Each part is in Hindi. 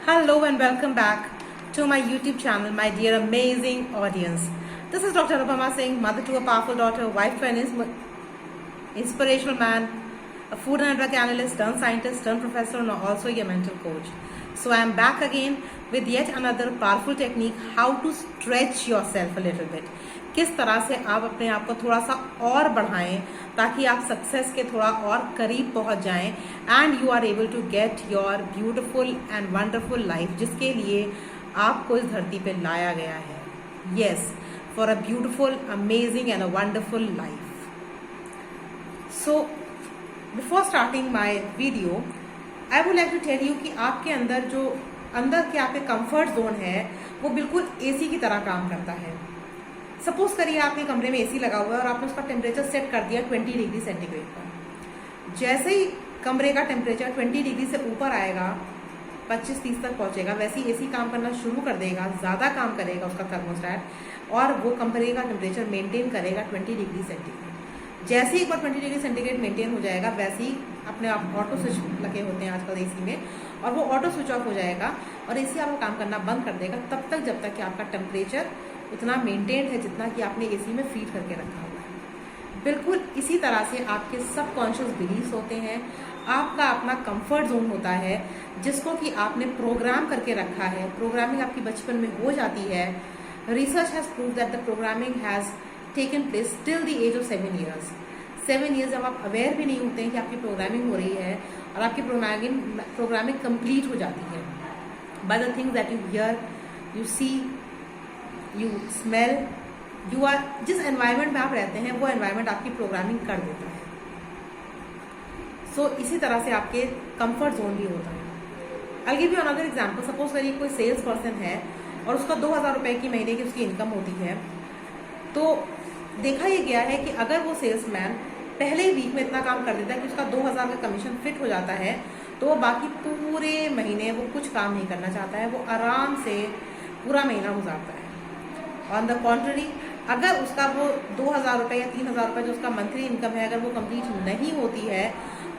Hello and welcome back to my YouTube channel, my dear amazing audience. This is Dr. Anupama Singh, mother to a powerful daughter, wife to an inspirational man, a food and drug analyst, turned scientist, turned professor, and also a mental coach. So I am back again with yet another powerful technique, how to stretch yourself a little bit. किस तरह से आप अपने आप को थोड़ा सा और बढ़ाएं ताकि आप सक्सेस के थोड़ा और करीब पहुंच जाएं and you are able to get your beautiful and wonderful life जिसके लिए आपको इस धरती पे लाया गया है. Yes, for a beautiful, amazing and a wonderful life. So before starting my video I would like to tell you कि आपके अंदर के आपके कंफर्ट जोन है वो बिल्कुल एसी की तरह काम करता है. सपोज करिए आपके कमरे में एसी लगा हुआ है और आपने उसका टेम्परेचर सेट कर दिया 20 डिग्री सेंटीग्रेड पर. जैसे ही कमरे का टेम्परेचर 20 डिग्री से ऊपर आएगा, 25-30 तक पहुंचेगा, वैसे ही एसी काम करना शुरू कर देगा, ज़्यादा काम करेगा उसका थर्मोस्टेट और वो कमरे का टेम्परेचर मेंटेन करेगा 20 डिग्री सेंटीग्रेड. जैसे ही एक बार 20 डिग्री सेंटीग्रेड मेंटेन हो जाएगा, वैसे ही अपने आप ऑटो स्विच लगे होते हैं आजकल एसी में, और वो ऑटो स्विच ऑफ हो जाएगा और एसी आपका काम करना बंद कर देगा तब तक जब तक कि आपका टेम्परेचर उतना मेंटेन्ड है जितना कि आपने एसी में फीड करके रखा हुआ है. बिल्कुल इसी तरह से आपके सबकॉन्शियस बिलीव्स होते हैं, आपका अपना कंफर्ट जोन होता है जिसको कि आपने प्रोग्राम करके रखा है. प्रोग्रामिंग आपकी बचपन में हो जाती है. Research has prove that the programming has taken place till the age of 7 years. 7 years जब आप अवेयर भी नहीं होते हैं कि आपकी प्रोग्रामिंग हो रही है और आपकी प्रोग्रामिंग कंप्लीट हो जाती है by the things that you hear, you see, you smell, you are. जिस एनवायरनमेंट में आप रहते हैं वो एनवायरनमेंट आपकी प्रोग्रामिंग कर देता है. सो इसी तरह से आपके कंफर्ट जोन भी होता है. आई give you another example. Suppose करिए कोई सेल्स पर्सन है और उसका 2000 रुपए की महीने की उसकी इनकम होती है. तो देखा यह गया है कि अगर वो सेल्समैन पहले ही वीक में इतना काम कर देता है कि उसका 2000 का कमीशन फिट हो जाता है, तो वो बाकी पूरे महीने वो कुछ काम नहीं करना चाहता है, वो आराम से पूरा महीना गुजारता है. ऑन द कॉन्ट्ररी, अगर उसका वो 2000 रुपये या 3000 रुपये जो उसका मंथली इनकम है अगर वो कंप्लीट नहीं होती है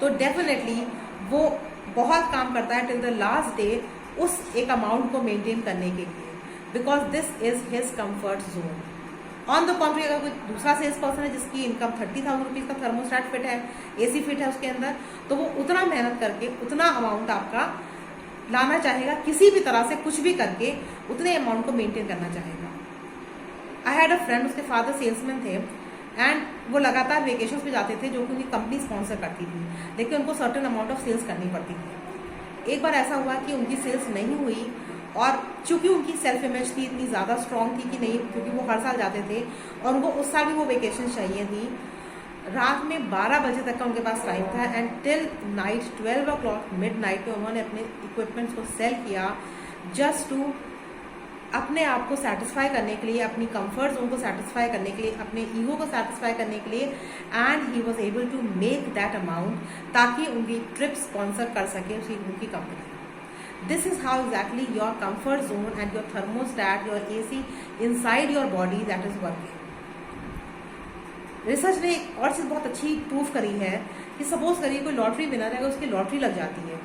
तो डेफिनेटली वो बहुत काम करता है टिल द लास्ट डे उस एक अमाउंट को मेंटेन करने के लिए, because this is his comfort zone. On the contrary, अगर कोई दूसरा सेल्स पर्सन है जिसकी इनकम 30,000 रुपीज़ का थर्मोस्टेट फिट है, एसी फिट है उसके अंदर, तो वो उतना मेहनत करके उतना अमाउंट आपका लाना चाहेगा, किसी भी तरह से कुछ भी करके उतने अमाउंट को मेंटेन करना चाहेगा. आई हैड अ फ्रेंड, उसके फादर सेल्समैन थे एंड वो लगातार वेकेशन पे जाते थे जो कि उनकी कंपनी स्पॉन्सर करती थी, लेकिन उनको सर्टेन अमाउंट ऑफ सेल्स करनी पड़ती थी. एक बार ऐसा हुआ कि उनकी सेल्स नहीं हुई और चूंकि उनकी सेल्फ इमेज थी इतनी ज़्यादा स्ट्रॉन्ग थी कि नहीं, क्योंकि वो हर साल जाते थे और उनको उस साल भी वो वेकेशन चाहिए थी. रात में 12 बजे तक का उनके पास टाइम था and till night 12 o'clock midnight पे उन्होंने अपने इक्विपमेंट्स को सेल किया जस्ट टू अपने आप को सेटिस्फाई करने के लिए, अपनी कंफर्ट जोन को सेटिस्फाई करने के लिए, अपने ईगो को सेटिस्फाई करने के लिए, and he was able to make that amount ताकि उनकी ट्रिप स्पॉन्सर कर सके उनकी company. This is how exactly your comfort zone and your thermostat, your AC inside your body that is working. Research ने एक और चीज़ बहुत अच्छी प्रूफ करी है कि सपोज करिए कोई लॉटरी विनर है, अगर उसकी लॉटरी लग जाती है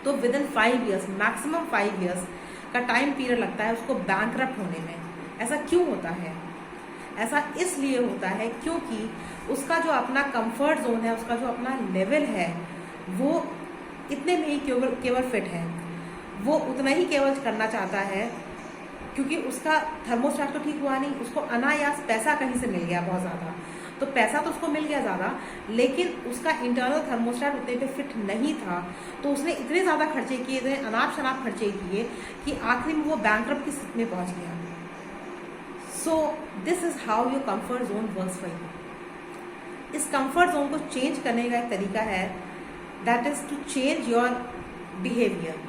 तो with in 5 years, maximum 5 years का टाइम पीरियड लगता है उसको बैंकरप्ट होने में. ऐसा क्यों होता है? ऐसा इसलिए होता है क्योंकि उसका जो अपना कंफर्ट जोन है, उसका जो अपना लेवल है वो इतने में ही केवल फिट है. वो उतना ही केवल करना चाहता है क्योंकि उसका थर्मोस्टेट तो ठीक हुआ नहीं, उसको अनायास पैसा कहीं से मिल गया बहुत ज़्यादा. तो पैसा तो उसको मिल गया ज़्यादा, लेकिन उसका इंटरनल थर्मोस्टेट उतने पे फिट नहीं था, तो उसने इतने ज़्यादा खर्चे किए, इतने अनाप शनाप खर्चे किए कि आखिर में वो बैंकरप्ट की स्थिति में पहुँच गया. So this is how your comfort zone works for you. इस कंफर्ट जोन को चेंज करने का एक तरीका है, that is to change your behaviour.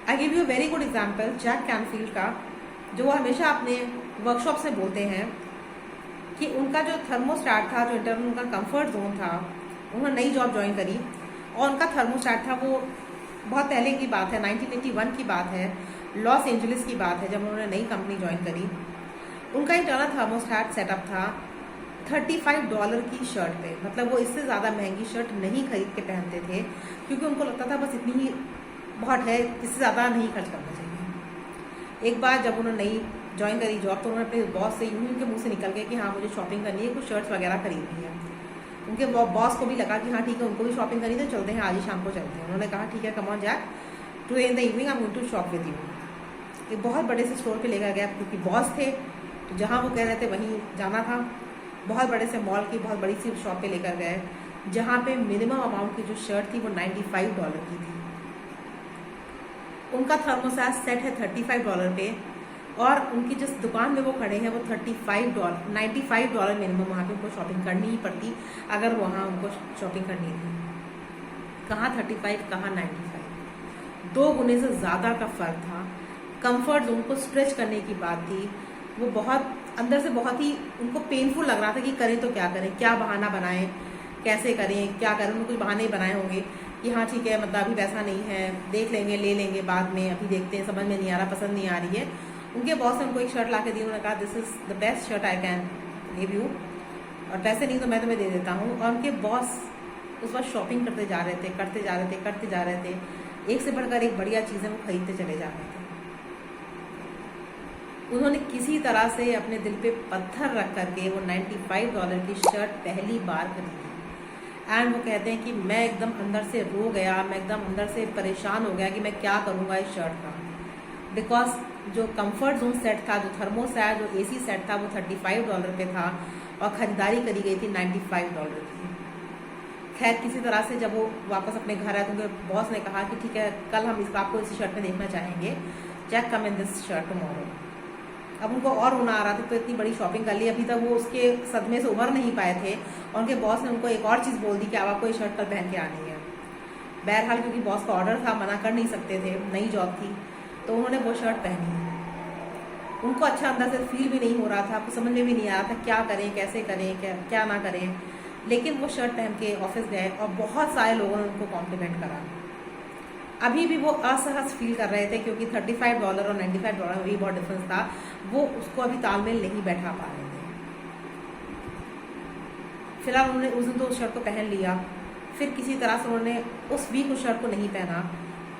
I give you very good example Jack Canfield का, जो वो हमेशा अपने वर्कशॉप से बोलते हैं कि उनका जो थर्मोस्टेट था, जो इंटरनल उनका कंफर्ट जोन था, उन्होंने नई जॉब ज्वाइन करी और उनका थर्मोस्टेट था, वो बहुत पहले की बात है, 1981 की बात है, लॉस एंजलिस की बात है, जब उन्होंने नई कंपनी ज्वाइन करी. उनका इंटरनल थर्मोस्टेट सेटअप था $35 की शर्ट पे. मतलब वो इससे ज़्यादा महंगी शर्ट नहीं खरीद के पहनते थे क्योंकि उनको लगता था बस इतनी ही बहुत है, इससे ज़्यादा नहीं खर्च करना चाहिए। एक बार जब उन्होंने नई ज्वाइन करी जॉब तो उन्होंने अपने बॉस से यूँ ही उनके मुँह से निकल गया कि हाँ मुझे शॉपिंग करनी है, कुछ शर्ट्स वगैरह खरीदनी है। उनके बॉस को भी लगा कि हाँ ठीक है, उनको भी शॉपिंग करनी है, चलते हैं आज ही शाम को चलते हैं। उन्होंने कहा ठीक है, come on Jack, today in the evening I am going to shop with you. एक बहुत बड़े से स्टोर पे लेकर गया क्योंकि बॉस थे तो जहाँ वो कह रहे थे वहीं जाना था। बहुत बड़े से मॉल की बहुत बड़ी सी शॉप पे लेकर गए जहाँ पे मिनिमम अमाउंट की जो शर्ट थी वो $95 की थी। उनका थर्मोसास सेट है $35 पे और उनकी जिस दुकान में वो खड़े हैं वो $95 मिनिमम वहाँ पे उनको शॉपिंग करनी ही पड़ती अगर वहाँ उनको शॉपिंग करनी थी। कहाँ 35 कहाँ 95, 2 गुने से ज़्यादा का फ़र्क था। कंफर्ट जोन को स्ट्रेच करने की बात थी। वो बहुत अंदर से बहुत ही उनको पेनफुल लग रहा था कि करें तो क्या करें, क्या बहाना बनाएं, कैसे करें, क्या करें। उन्होंने कुछ बहाने ही बनाए होंगे कि हाँ ठीक है, मतलब अभी पैसा नहीं है, देख लेंगे, ले लेंगे बाद में, अभी देखते हैं, समझ में नहीं आ रहा, पसंद नहीं आ रही है। उनके बॉस ने उनको एक शर्ट ला के दी। उन्होंने कहा this is the best shirt I can give you, और पैसे नहीं तो मैं तुम्हें दे देता हूँ। और उनके बॉस उस वक्त शॉपिंग करते जा रहे थे, करते जा रहे थे, एक से बढ़कर एक बढ़िया चीज़ें वो खरीदते चले जा रहे थे। उन्होंने किसी तरह से अपने दिल पे पत्थर रख करके वो $95 की शर्ट पहली बार खरीदी। एंड वो कहते हैं कि मैं एकदम अंदर से रो गया, मैं एकदम अंदर से परेशान हो गया कि मैं क्या करूँगा इस शर्ट का। बिकॉज जो कंफर्ट जोन सेट था, जो थर्मोसैट, जो AC सेट था वो $35 पे था और ख़रीदारी करी गई थी $95 की। खैर किसी तरह से जब वो वापस अपने घर आए तो उनके बॉस ने कहा कि ठीक है, कल हम इस आपको इसी शर्ट में देखना चाहेंगे, check come in this shirt tomorrow. अब उनको और रोना आ रहा था, तो इतनी बड़ी शॉपिंग कर ली, अभी तक वो उसके सदमे से उभर नहीं पाए थे और उनके बॉस ने उनको एक और चीज़ बोल दी कि अब आपको ये शर्ट कल पहन के आनी है। बहरहाल क्योंकि बॉस का ऑर्डर था, मना कर नहीं सकते थे, नई जॉब थी, तो उन्होंने वो शर्ट पहनी। उनको अच्छा अंदर से फील भी नहीं हो रहा था, आपको समझ में भी नहीं आ रहा था क्या करें, कैसे करें, क्या ना करें। लेकिन वो शर्ट पहन के ऑफिस गए और बहुत सारे लोगों ने उनको कॉम्प्लीमेंट करा। अभी भी वो असहज फील कर रहे थे क्योंकि $35 और $95 में भी बहुत डिफरेंस था। वो उसको अभी तालमेल नहीं बैठा पा रहे थे। फिलहाल उन्होंने उस दिन तो उस शर्ट को पहन लिया, फिर किसी तरह से उन्होंने उस वीक उस शर्ट को नहीं पहना।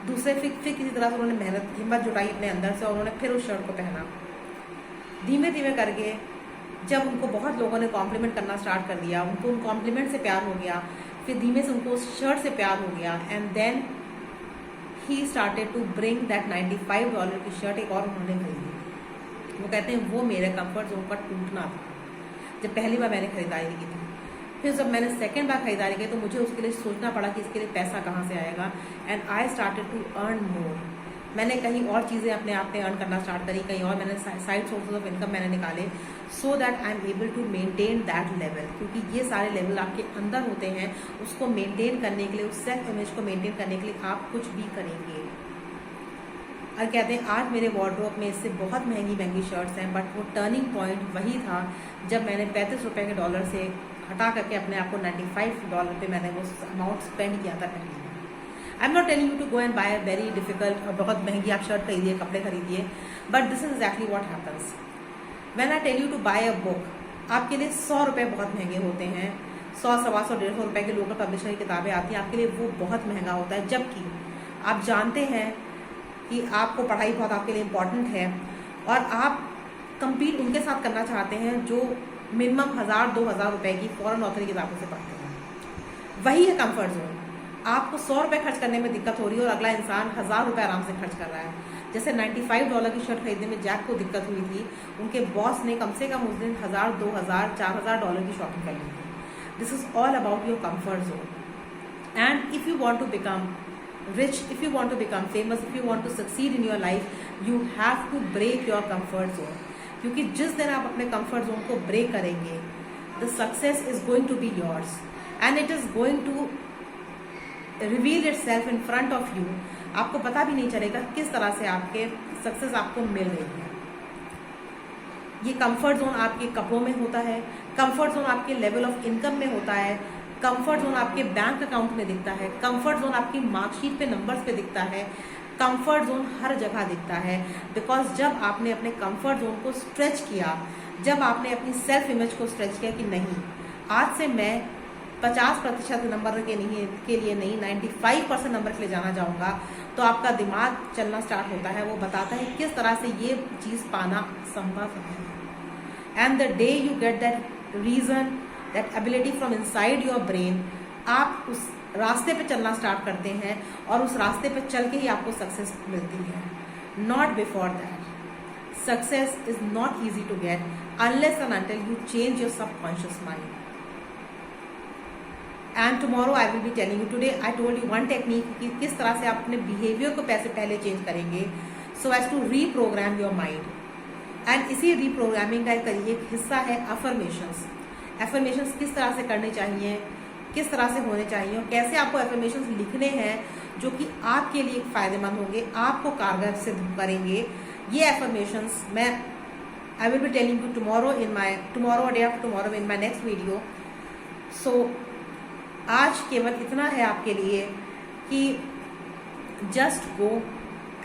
दूसरे फिर किसी तरह से उन्होंने हिम्मत जुटाई अपने अंदर से और उन्होंने फिर उस शर्ट को पहना। धीमे धीमे करके जब उनको बहुत लोगों ने कॉम्प्लीमेंट करना स्टार्ट कर दिया, उनको उन कॉम्प्लीमेंट से प्यार हो गया, फिर धीमे से उनको उस शर्ट से प्यार हो गया। And then he started to bring that $95 की शर्ट एक और उन्होंने खरीदी। वो कहते हैं वो मेरे कंफर्ट जोन का टूटना था जब पहली बार मैंने खरीदारी की थी। फिर जब मैंने सेकेंड बार खरीदारी की तो मुझे उसके लिए सोचना पड़ा कि इसके लिए पैसा कहाँ से आएगा। And I started to earn more. मैंने कहीं और चीज़ें अपने आप में अर्न करना स्टार्ट करी, कहीं और मैंने साइड सोर्सेज ऑफ इनकम मैंने निकाले, so that I am able to maintain that level. क्योंकि ये सारे लेवल आपके अंदर होते हैं, उसको मेंटेन करने के लिए, उस सेल्फ इमेज को मेंटेन करने के लिए आप कुछ भी करेंगे। और कहते हैं आज मेरे वार्डरोब में इससे बहुत महंगी महंगी शर्ट्स हैं, बट वो टर्निंग पॉइंट वही था जब मैंने $35 के डॉलर से हटा करके अपने आप को $95 पे मैंने वो अमाउंट स्पेंड किया था पहले। I am not telling you to go and buy a very difficult और बहुत महंगी आप शर्ट खरीदिए, कपड़े खरीदिए, but this is exactly what happens when I tell you to buy a book. आपके लिए $100 बहुत महंगे होते हैं, 100, 125, 150 रुपये की लोकल पब्लिशर की किताबें आती हैं, आपके लिए वो बहुत महंगा होता है। जबकि आप जानते हैं कि आपको पढ़ाई बहुत आपके लिए इम्पॉर्टेंट है और आप कंपीट उनके साथ करना चाहते हैं जो मिनिमम 1000-2000 रुपये की फॉरेन ऑथर की किताबों से पढ़ते हैं। वही है कंफर्ट जोन। आपको $100 खर्च करने में दिक्कत हो रही है और अगला इंसान 1000 रुपये आराम से खर्च कर रहा है। जैसे $95 की शर्ट खरीदने में जैक को दिक्कत हुई थी, उनके बॉस ने कम से कम उस दिन 1000, 2000, $4000 की शॉपिंग कर ली थी। This is all about your comfort zone. And if you want to become rich, if you want to become famous, if you want to succeed in your life, you have to break your comfort zone. क्योंकि जिस दिन आप अपने comfort zone को break करेंगे, the success is going to be yours and it is going to reveal itself in front of you. आपको पता भी नहीं चलेगा किस तरह से आपके सक्सेस आपको मिल रही है। ये कंफर्ट जोन आपके कपड़ों में होता है, कंफर्ट जोन आपके लेवल ऑफ इनकम में होता है, कंफर्ट जोन आपके बैंक अकाउंट में दिखता है, कंफर्ट जोन आपकी मार्कशीट पे नंबर्स पे दिखता है, कंफर्ट जोन हर जगह दिखता है। बिकॉज जब आपने अपने कंफर्ट जोन को स्ट्रेच किया, जब आपने अपनी सेल्फ इमेज को स्ट्रेच किया कि नहीं, आज से मैं 50% नंबर के लिए नहीं 95% नंबर के लिए जाना चाहूँगा, तो आपका दिमाग चलना स्टार्ट होता है। वो बताता है किस तरह से ये चीज़ पाना संभव है। And the day you get that reason, that ability from inside your brain, आप उस रास्ते पे चलना स्टार्ट करते हैं और उस रास्ते पे चल के ही आपको सक्सेस मिलती है, not before that. Success is not easy to get unless and until you change your subconscious mind. And tomorrow I will be telling you, today I told you one technique कि किस तरह से आप अपने behavior को पहले चेंज करेंगे so as to reprogram your mind. And इसी reprogramming का एक हिस्सा है affirmations. Affirmations किस तरह से करने चाहिए, किस तरह से होने चाहिए और कैसे आपको affirmations लिखने हैं जो कि आपके लिए फ़ायदेमंद होंगे, आपको कारगर सिद्ध करेंगे। ये एफर्मेशंस मैं I will be telling you tomorrow और day after tomorrow in my next video. So आज केवल इतना है आपके लिए कि जस्ट गो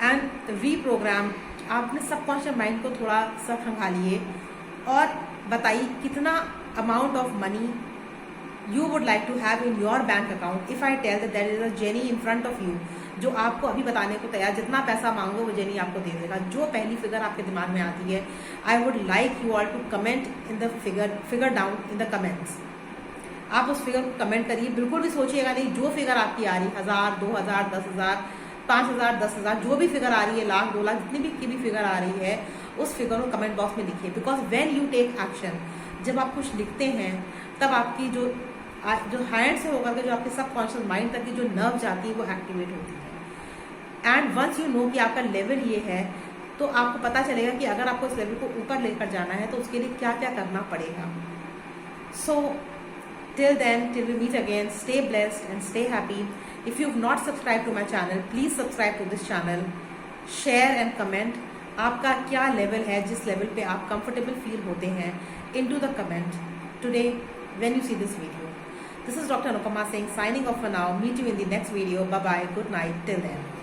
एंड रीप्रोग्राम। आप अपने सबकॉन्शियस माइंड को थोड़ा सा खंगालिए और बताइए कितना amount of money you would like to have in your bank account if I tell that there is a genie in front of you जो आपको अभी बताने को तैयार, जितना पैसा मांगो वो जेनी आपको दे देगा। जो पहली फिगर आपके दिमाग में आती है, I would like you all to comment in the figure down in the comments. आप उस फिगर को कमेंट करिए, बिल्कुल भी सोचिएगा नहीं। जो फिगर आपकी आ रही, 1000, 2000, 10,000, 5000, 10,000, जो भी फिगर आ रही है, लाख, 2 लाख, जितनी भी की भी फिगर आ रही है, उस फिगर को कमेंट बॉक्स में लिखिए। Because when you take action, जब आप कुछ लिखते हैं तब आपकी जो हैंड से होकर के जो आपके सबकॉन्शियस माइंड तक की जो नर्व जाती है वो एक्टिवेट होती है। एंड वंस यू नो कि आपका लेवल ये है, तो आपको पता चलेगा कि अगर आपको इस लेवल को ऊपर लेकर जाना है तो उसके लिए क्या क्या करना पड़ेगा। So till then, till we meet again, stay blessed and stay happy. If you have not subscribe to my channel, please subscribe to this channel, share and comment. आपका क्या लेवल है, जिस लेवल पे आप कंफर्टेबल फील होते हैं, into the comment today when you see this video. This is Dr. Anupama Singh signing off for now. Meet you in the next video. Bye bye. Good night. Till then.